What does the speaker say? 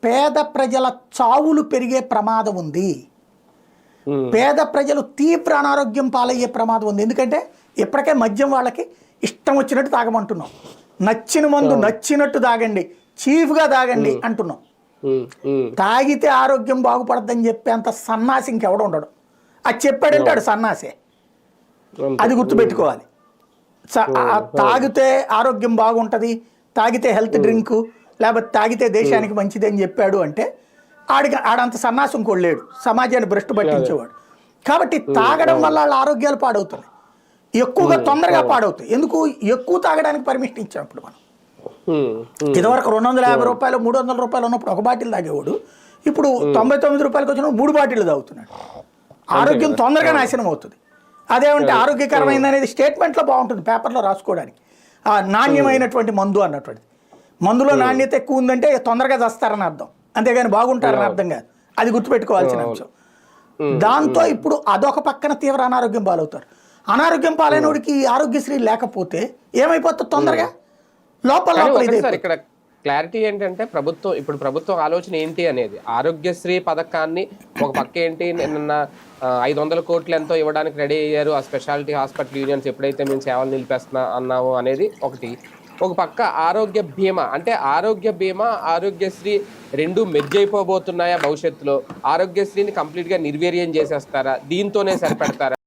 పేద ప్రజల చావులు పెరిగే ప్రమాదం ఉంది. పేద ప్రజలు తీవ్ర అనారోగ్యం పాలయ్యే ప్రమాదం ఉంది. ఎందుకంటే ఇప్పటికే మద్యం వాళ్ళకి ఇష్టం వచ్చినట్టు తాగమంటున్నాం. నచ్చిన మందు నచ్చినట్టు తాగండి, చీఫ్గా తాగండి అంటున్నాం. తాగితే ఆరోగ్యం బాగుపడద్దని చెప్పేంత సన్నాసి ఇంకెవడ ఉండడు. అది చెప్పాడంటే ఆడు సన్నాసే, అది గుర్తుపెట్టుకోవాలి. తాగితే ఆరోగ్యం బాగుంటుంది, తాగితే హెల్త్ డ్రింకు, లేకపోతే తాగితే దేశానికి మంచిది అని చెప్పాడు అంటే ఆడంత సన్నాసం కొడలేడు, సమాజాన్ని భ్రష్టు పట్టించేవాడు. కాబట్టి తాగడం వల్ల వాళ్ళ ఆరోగ్యాలు పాడవుతున్నాయి, ఎక్కువగా తొందరగా పాడవుతాయి. ఎందుకు ఎక్కువ తాగడానికి పర్మిషన్ ఇచ్చినప్పుడు మనం ఇదివరకు 250 రూపాయలు 300 రూపాయలు ఉన్నప్పుడు ఒక బాటిల్ తాగేవాడు, ఇప్పుడు 99 రూపాయలకు వచ్చినప్పుడు 3 బాటిల్ తాగుతున్నాడు. ఆరోగ్యం తొందరగా నాశనం అవుతుంది. అదేమంటే ఆరోగ్యకరమైంది అనేది స్టేట్మెంట్లో బాగుంటుంది, పేపర్లో రాసుకోవడానికి. నాణ్యమైనటువంటి మందు అన్నటువంటిది. మందులో నాణ్యత ఎక్కువ ఉందంటే తొందరగా చేస్తారని అర్థం, అంతేగాని బాగుంటారని అర్థం కాదు. అది గుర్తుపెట్టుకోవాల్సిన అంశం. దాంతో ఇప్పుడు అదొక పక్కన తీవ్ర అనారోగ్యం పాలవుతారు. అనారోగ్యం పాలైనోడికి ఆరోగ్యశ్రీ లేకపోతే ఏమైపోతుంది, తొందరగా లోపల ఇక్కడ క్లారిటీ ఏంటంటే ప్రభుత్వం ఆలోచన ఏంటి అనేది. ఆరోగ్యశ్రీ పథకాన్ని ఒక పక్క ఏంటి, నిన్న 500 కోట్లు ఎంతో ఇవ్వడానికి రెడీ అయ్యారు ఆ స్పెషాలిటీ హాస్పిటల్ యూనియన్స్, ఎప్పుడైతే మేము సేవలు నిలిపేస్తున్నా అన్నాము అనేది ఒకటి. ఒక పక్క ఆరోగ్య బీమా, అంటే ఆరోగ్య బీమా ఆరోగ్యశ్రీ రెండు మెర్జ్ అయిపోబోతున్నాయా భవిష్యత్తులో? ఆరోగ్యశ్రీని కంప్లీట్గా నిర్వీర్యం చేసేస్తారా, దీంతోనే సరిపెడతారా?